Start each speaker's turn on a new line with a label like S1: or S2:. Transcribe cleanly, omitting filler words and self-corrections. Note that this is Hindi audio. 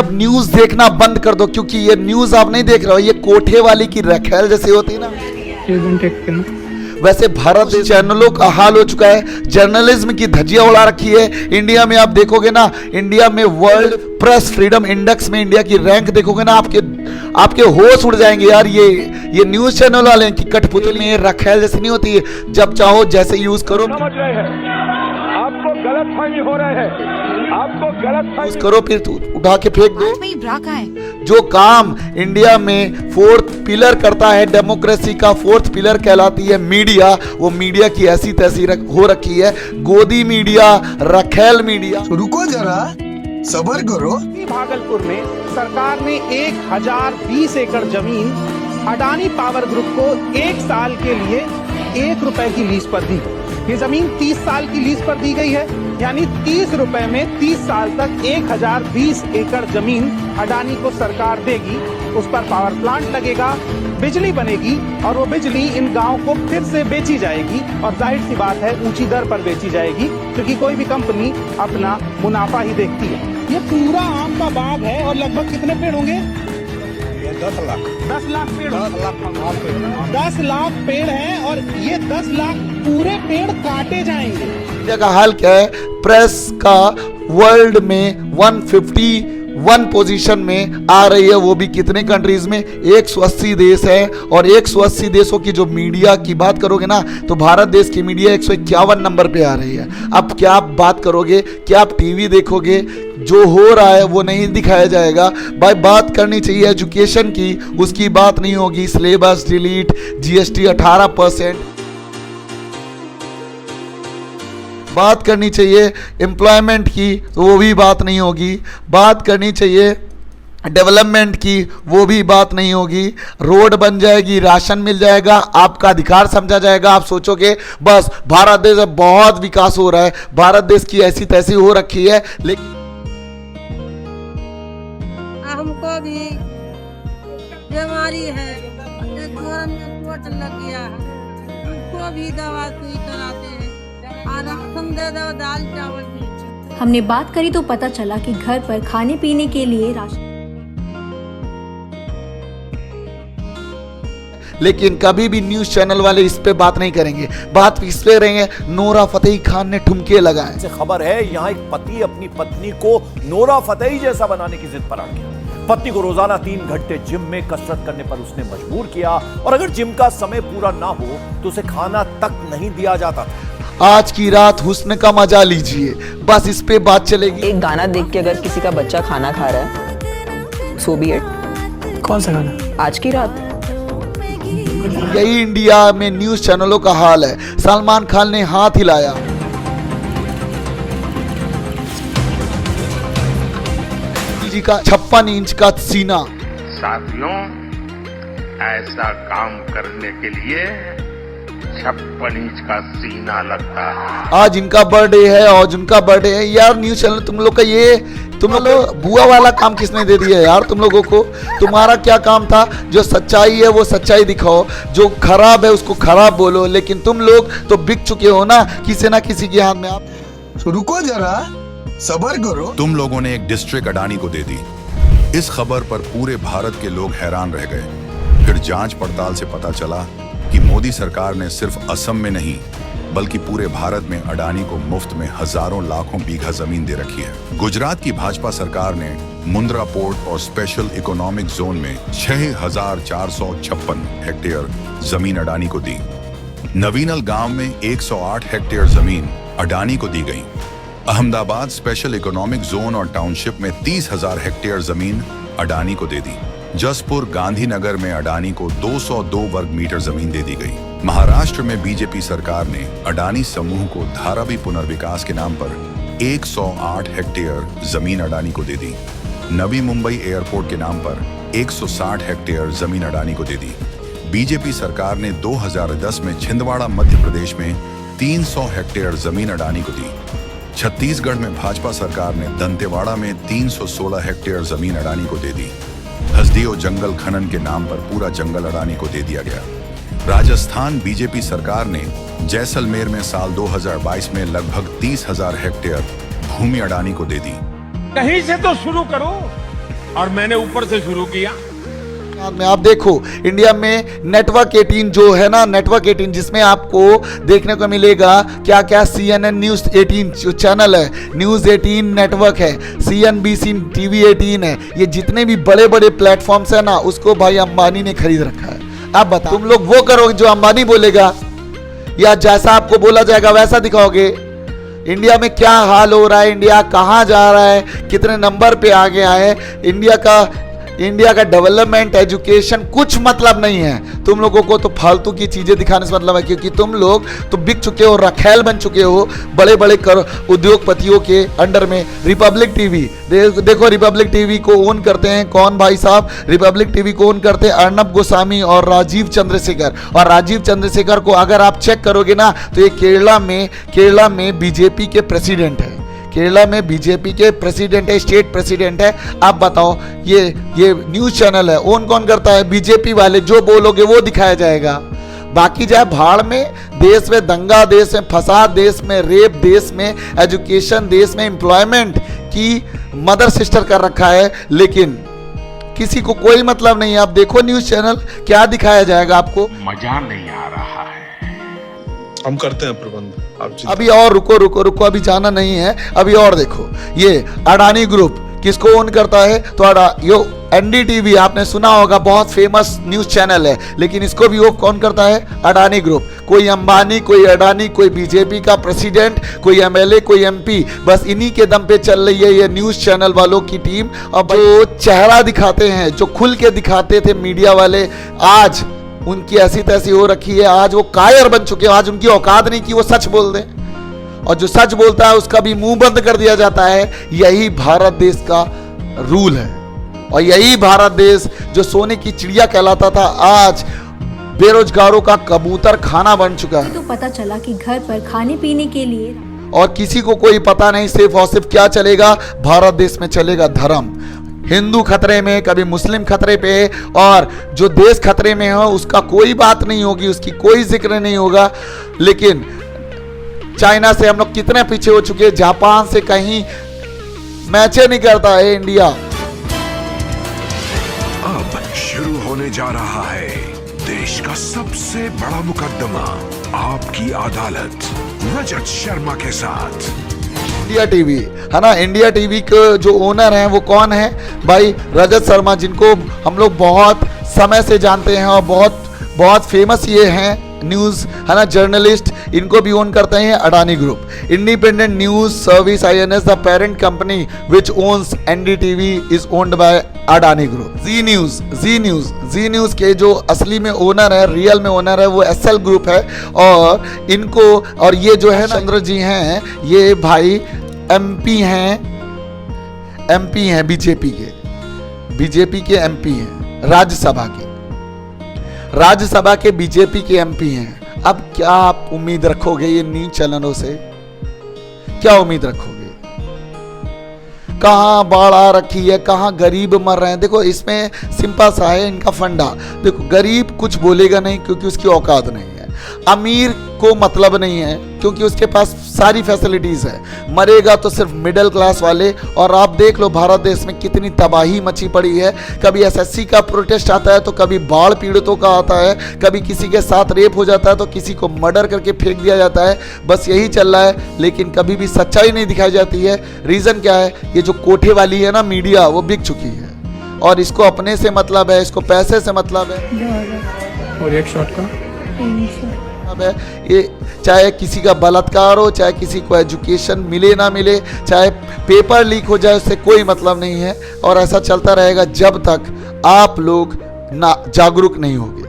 S1: अब न्यूज देखना बंद कर दो, क्योंकि ये न्यूज आप नहीं देख रहे हो, ये कोठे वाली की रखेल जैसी होती है ना, वैसे भारत देश चैनलों का हाल हो चुका है। जर्नलिज्म की धज्जियां उड़ा रखी है। इंडिया में आप देखोगे ना, इंडिया में वर्ल्ड प्रेस फ्रीडम इंडेक्स में इंडिया की रैंक देखोगे ना, आपके होश उड़ जाएंगे यार। ये न्यूज चैनल वाले की कठपुतली में रखेल जैसी नहीं होती है, जब चाहो जैसे यूज करो।
S2: समझ रहे हैं आपको गलतफहमी हो रहे हैं, आपको
S1: यूज करो फिर उठा के फेंक दो। जो काम इंडिया में फोर्थ पिलर करता है, डेमोक्रेसी का फोर्थ पिलर कहलाती है मीडिया, वो मीडिया की ऐसी तैसी हो रखी है। गोदी मीडिया, रखेल मीडिया।
S3: रुको जरा, सब्र करो।
S2: भागलपुर में सरकार ने 1020 एकड़ जमीन अडानी पावर ग्रुप को 1 साल के लिए 1 रुपए की लीज पर दी। ये जमीन 30 साल की लीज पर दी गई है, यानी 30 रुपए में 30 साल तक 1020 एकड़ जमीन अडानी को सरकार देगी। उस पर पावर प्लांट लगेगा, बिजली बनेगी और वो बिजली इन गांव को फिर से बेची जाएगी। और जाहिर सी बात है ऊंची दर पर बेची जाएगी, क्योंकि कोई भी कंपनी अपना मुनाफा ही देखती है। ये पूरा आम का बाग है और लगभग कितने पेड़ होंगे? 10 लाख पेड़। 10 लाख पेड़ हैं और ये 10 लाख पूरे पेड़ काटे जाएंगे।
S1: इंडिया का हाल क्या है? प्रेस का वर्ल्ड में 151 पोजीशन में आ रही है, वो भी कितने कंट्रीज में? 180 देश है। और 180 देशों की जो मीडिया की बात करोगे ना, तो भारत देश की मीडिया 151 नंबर पे आ रही है। अब क्या आप बात करोगे? क्या आप टीवी देखोगे? जो हो रहा है वो नहीं दिखाया जाएगा। भाई बात करनी चाहिए एजुकेशन की, उसकी बात नहीं होगी। Syllabus delete, GST 18%। बात करनी चाहिए एम्प्लॉयमेंट की, तो वो भी बात नहीं होगी। बात करनी चाहिए डेवलपमेंट की, वो भी बात नहीं होगी। रोड बन जाएगी, राशन मिल जाएगा, आपका अधिकार समझा जाएगा। आप सोचोगे बस भारत देश में बहुत विकास हो रहा है, भारत देश की ऐसी तैसी हो रखी है। लेकिन
S4: हमको भी बीमारी है, चोट लग गया है, हमको भी दवा सुई कराते हैं और राशन दे दो, दाल चावल।
S5: हमने बात करी तो पता चला कि घर पर खाने पीने के लिए राशन।
S1: लेकिन कभी भी न्यूज चैनल वाले इस पे बात नहीं करेंगे। बात इस पे रहेंगे, नोरा फतेही खान ने ठुमके लगाए।
S6: से खबर है यहाँ एक पति अपनी पत्नी को नोरा फतेही जैसा बनाने की जिद पर आ गया। पत्नी को रोजाना 3 घंटे जिम में कसरत करने पर उसने मजबूर किया, और अगर जिम का समय पूरा ना हो तो उसे खाना तक नहीं दिया जाता था।
S1: आज की रात हुस्न का मजा लीजिए, बस इस पे बात चलेगी।
S7: एक गाना देख के अगर किसी का बच्चा खाना खा रहा है, सो बी इट।
S3: कौन सा गाना?
S7: आज की रात।
S1: यही इंडिया में न्यूज चैनलों का हाल है। सलमान खान ने हाथ हिलाया। जी का 56 इंच का सीना।
S8: साथियों, ऐसा काम करने के लिए 56 इंच का सीना लगता है।
S1: आज इनका बर्थडे है और उनका बर्थडे है यार। न्यूज चैनल तुम लोग का ये, तुम लोग बुआ वाला काम किसने दे दिया यार तुम लोगों को? तुम्हारा क्या काम था? जो सच्चाई है वो सच्चाई दिखाओ, जो खराब है उसको खराब बोलो। लेकिन तुम लोग तो बिक चुके हो ना किसी के हाथ में। आप
S3: रुको जरा, सब्र करो।
S9: तुम लोगों ने एक डिस्ट्रिक्ट अडानी को दे दी। इस खबर पर पूरे भारत के लोग हैरान रह गए। फिर जांच पड़ताल से पता चला कि मोदी सरकार ने सिर्फ असम में नहीं बल्कि पूरे भारत में अडानी को मुफ्त में हजारों लाखों बीघा जमीन दे रखी है। गुजरात की भाजपा सरकार ने मुंद्रा पोर्ट और स्पेशल इकोनॉमिक जोन में 6456 हेक्टेयर जमीन अडानी को दी। नवीनल गांव में 108 हेक्टेयर जमीन अडानी को दी गई। अहमदाबाद स्पेशल इकोनॉमिक जोन और टाउनशिप में 30,000 हेक्टेयर जमीन अडानी को दे दी। जसपुर गांधीनगर में अडानी को 202 वर्ग मीटर जमीन दे दी गई। महाराष्ट्र में बीजेपी सरकार ने अडानी समूह को धारावी पुनर्विकास के नाम पर 108 हेक्टेयर जमीन अडानी को दे दी। नवी मुंबई एयरपोर्ट के नाम पर 160 हेक्टेयर जमीन अडानी को दे दी। बीजेपी सरकार ने 2010 में छिंदवाड़ा मध्य प्रदेश में 300 हेक्टेयर जमीन अडानी को दी। छत्तीसगढ़ में भाजपा सरकार ने दंतेवाड़ा में 316 हेक्टेयर जमीन अडानी को दे दी। हसदेव जंगल खनन के नाम पर पूरा जंगल अडानी को दे दिया गया। राजस्थान बीजेपी सरकार ने जैसलमेर में साल 2022 में लगभग 30,000 हेक्टेयर भूमि अडानी को दे दी।
S2: कहीं से तो शुरू करो।
S10: और मैंने ऊपर से शुरू किया।
S1: में आप देखो इंडिया में नेटवर्क 18 जो है ना, नेटवर्क 18 जिसमें आपको देखने को मिलेगा क्या क्या, CNN न्यूज़ 18 जो चैनल है, न्यूज़ 18 नेटवर्क है, CNBC TV 18 है, ये जितने भी बड़े बड़े प्लेटफॉर्म्स है ना, उसको भाई अंबानी ने खरीद रखा है। अब बताओ तुम लोग वो करोगे जो अंबानी बोलेगा, या जैसा आपको बोला जाएगा वैसा दिखाओगे? इंडिया में क्या हाल हो रहा है, इंडिया कहाँ जा रहा है, कितने नंबर पे आ गया है, इंडिया का डेवलपमेंट, एजुकेशन कुछ मतलब नहीं है। तुम लोगों को तो फालतू की चीजें दिखाने से मतलब है, क्योंकि तुम लोग तो बिक चुके हो, रखेल बन चुके हो बड़े बड़े उद्योगपतियों के अंडर में। रिपब्लिक टीवी देखो, रिपब्लिक टीवी को ओन करते हैं कौन भाई साहब? रिपब्लिक टीवी को ओन करते हैं अर्नब गोस्वामी और राजीव चंद्रशेखर। और राजीव चंद्रशेखर को अगर आप चेक करोगे ना, तो ये केरला में बीजेपी के प्रेसिडेंट है, केरला में बीजेपी के प्रेसिडेंट है, स्टेट प्रेसिडेंट है। आप बताओ ये न्यूज़ चैनल है, ओन कौन करता है? बीजेपी वाले। जो बोलोगे वो दिखाया जाएगा, बाकी जाए भाड़ में। देश में दंगा, देश में फसाद, देश में रेप, देश में एजुकेशन, देश में एम्प्लॉयमेंट की मदर सिस्टर कर रखा है, लेकिन किसी को कोई मतलब नहीं है। आप देखो न्यूज़ चैनल, क्या दिखाया जाएगा आपको?
S8: मजा नहीं आ रहा है।
S10: हम करते हैं प्रबंध।
S1: अभी और रुको, अभी जाना नहीं है, अभी और देखो। ये अडानी ग्रुप किसको ओन करता है? तो यो NDTV आपने सुना होगा, बहुत फेमस न्यूज चैनल है, लेकिन इसको भी वो कौन करता है? अडानी ग्रुप। कोई अंबानी, कोई अडानी, कोई बीजेपी का प्रेसिडेंट, कोई MLA, कोई MP, बस इन्हीं के दम पे चल रही है ये न्यूज चैनल वालों की टीम। अब जो चेहरा दिखाते हैं, जो खुल के दिखाते थे मीडिया वाले, आज उनकी ऐसी तैसी हो रखी है, आज वो कायर बन चुके हैं, आज उनकी औकात नहीं कि वो सच बोल दें, और जो सच बोलता है उसका भी मुंह बंद कर दिया जाता है। यही भारत देश का रूल है, और यही भारत देश जो सोने की चिड़िया कहलाता था, आज बेरोजगारों का कबूतर खाना बन चुका है।
S5: तो पता चला कि घर पर खाने पीने के लिए
S1: और किसी को कोई पता नहीं, सिर्फ और सिर्फ क्या चलेगा? भारत देश में चलेगा धर्म। हिंदू खतरे में, कभी मुस्लिम खतरे पे, और जो देश खतरे में हो उसका कोई बात नहीं होगी, उसकी कोई जिक्र नहीं होगा। लेकिन चाइना से हम लोग कितने पीछे हो चुके हैं, जापान से कहीं मैच नहीं करता है इंडिया।
S11: अब शुरू होने जा रहा है देश का सबसे बड़ा मुकदमा, आपकी अदालत, रजत शर्मा के साथ।
S1: इंडिया टीवी है ना, इंडिया टीवी के जो ओनर हैं वो कौन है भाई? रजत शर्मा, जिनको हम लोग बहुत समय से जानते हैं और बहुत फेमस ये हैं न्यूज़ है ना, जर्नलिस्ट। इनको भी ओन करते हैं Adani group. Independent news service INS, the parent company which owns NDTV is owned by Adani group. Zee news के जो असली में ओनर है, रियल में ओनर है, वो SL ग्रुप है। और ये जो है चंद्र जी हैं, ये भाई MP हैं बीजेपी के MP हैं, राज्यसभा के बीजेपी के MP हैं। अब क्या आप उम्मीद रखोगे ये न्यूज चैनलों से? क्या उम्मीद रखोगे? कहाँ बाढ़ आ रखी है, कहाँ गरीब मर रहे हैं। देखो इसमें सिंपल सा है इनका फंडा। देखो गरीब कुछ बोलेगा नहीं, क्योंकि उसकी औकात नहीं है। अमीर को मतलब नहीं है, क्योंकि उसके पास सारी फैसिलिटीज है। मरेगा तो सिर्फ मिडिल क्लास वाले। और आप देख लो भारत देश में कितनी तबाही मची पड़ी है। कभी SSC का प्रोटेस्ट आता है, तो कभी बाढ़ पीड़ितों का आता है, कभी किसी के साथ रेप हो जाता है, तो किसी को मर्डर करके फेंक दिया जाता है। बस यही चल रहा है, लेकिन कभी भी सच्चाई नहीं दिखाई जाती है। रीजन क्या है? ये जो कोठे वाली है ना मीडिया, वो बिक चुकी है, और इसको अपने से मतलब है, इसको पैसे से मतलब है।
S10: और एक शॉट का
S1: है ये, चाहे किसी का बलात्कार हो, चाहे किसी को एजुकेशन मिले ना मिले, चाहे पेपर लीक हो जाए, उससे कोई मतलब नहीं है। और ऐसा चलता रहेगा जब तक आप लोग ना जागरूक नहीं होंगे।